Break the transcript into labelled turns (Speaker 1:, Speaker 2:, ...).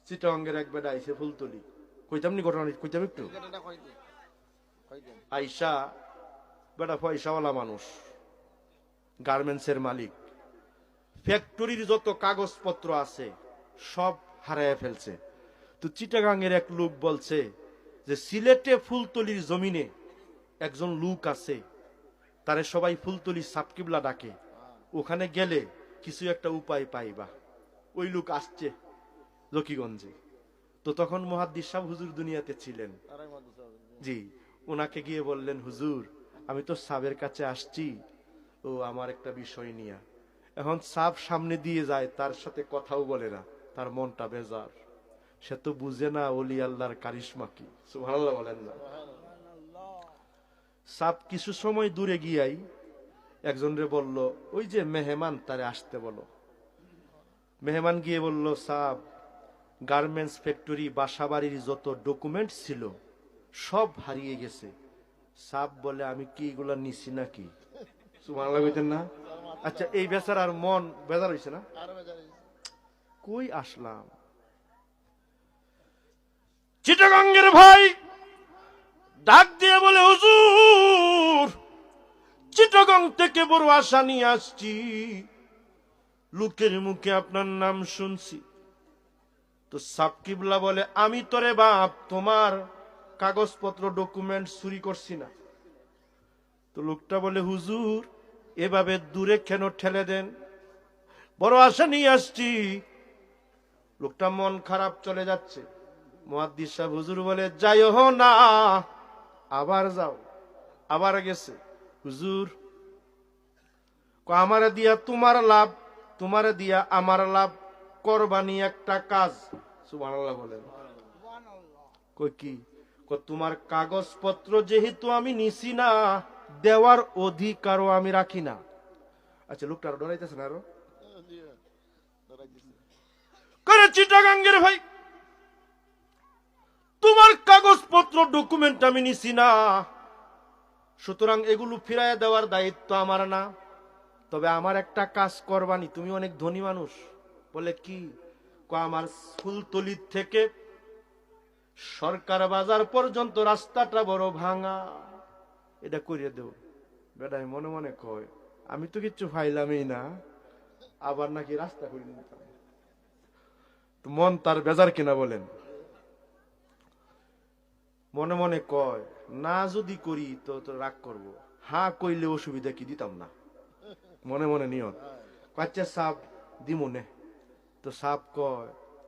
Speaker 1: চিটাগাঙ্গের এক বেটা আইসে ফুলতলি, কইতাম নি ঘটনা, কইতাম একটু। আইসা বেটা পয়সাওয়ালা মানুষ, গার্মেন্টসের মালিক, ফ্যাক্টরির যত কাগজপত্র আছে সব হারায় ফেলছে। তো চিটাগাঙ্গের এক লোক বলছে যে সিলেটে ফুলতলির জমিনে একজন লোক আছে, তারে সবাই ফুলতলি সাবকিবলা ডাকে, ওখানে গেলে কিছু একটা উপায় পাইবা। ওই লোক আসছে জকিগঞ্জে। তো তখন মুহাদ্দিস সাহেব হুজুর দুনিয়াতে ছিলেন। জি, ওনাকে গিয়ে বললেন, হুজুর আমি তো সাবের কাছে আসছি, ও আমার একটা বিষয় নিয়ে। এখন সাব সামনে দিয়ে যায়, তার সাথে কথাও বলে না, তার মনটা বেজার, সে তো বুঝে না ওলি আল্লাহর কারিশমা কি। সুবহানাল্লাহ বলেন না। সাব কিছু সময় দূরে গিয়াই একজনরে বলল, ওই যে মেহমান, তারে আসতে বলো। মেহমান গিয়ে বলল, সাব গার্মেন্টস ফ্যাক্টরি বাসাবাড়ির যত ডকুমেন্ট ছিল সব হারিয়ে গেছে। সাব বলে, আমি কি এগুলা নিছি নাকি? সুবহানাল্লাহ কইতেন না? আচ্ছা, এই বেচারার মন বেজার হইছে না? কই আসলাম। চিটাগাঙ্গের ভাই ডাক দিয়ে বলে, হুজুর চিটাগাং থেকে বড় আশা নিয়ে আসছি, লোকের মুখে আপনার নাম শুনছি। তো সাবকিবলা বলে, আমি তোরে বাপ তোমার কাগজপত্র ডকুমেন্ট চুরি করছি না। তো লোকটা বলে, হুজুর এভাবে দূরে কেন ঠেলে দেন, বড় আশা নিয়ে আসছি। লোকটা মন খারাপ, চলে যাচ্ছে। মুহাদ্দিস সাহেব হুজুর বলে, যাইও না, আবার যাও। আবার গেছে, হুজুর আমারে দিয়া তোমার লাভ, তোমারে দিয়া আমার লাভ, করবানি একটা কাজ। সুবহানাল্লাহ বলেন। কই কি? তোমার কাগজপত্র যেহেতু আমি নিছি না, দেওয়ার অধিকারও আমি রাখি না। আচ্ছা, লোকটা আরো ডরাইতেছে না? আরো করে, চিটাগাঙ্গের ভাই তোমার কাগজপত্র ডকুমেন্ট আমি নিছি না, সুতরাং এগুলো ফিরাইয়া দেওয়ার দায়িত্ব আমার না। তবে আমার একটা কাজ করবানি, তুমি অনেক ধনী মানুষ। বলে, কি? আমার ফুলতলির থেকে সরকার বাজার পর্যন্ত রাস্তাটা বড় ভাঙা, এটা করিয়ে দেব। বেটাই মনে মনে কয়, আমি তো কিচ্ছু ফাইলামই না, আবার নাকি রাস্তা করিয়ে দিতাম। মন তার বেজার কিনা বলেন? মনে মনে কয়, না যদি করি তো রাগ করব, হ্যাঁ কইলে অসুবিধা কি, দিতাম না। মনে মনে নিয়ত, আচ্ছা সাপ দিমনে। তো সাপ কয়,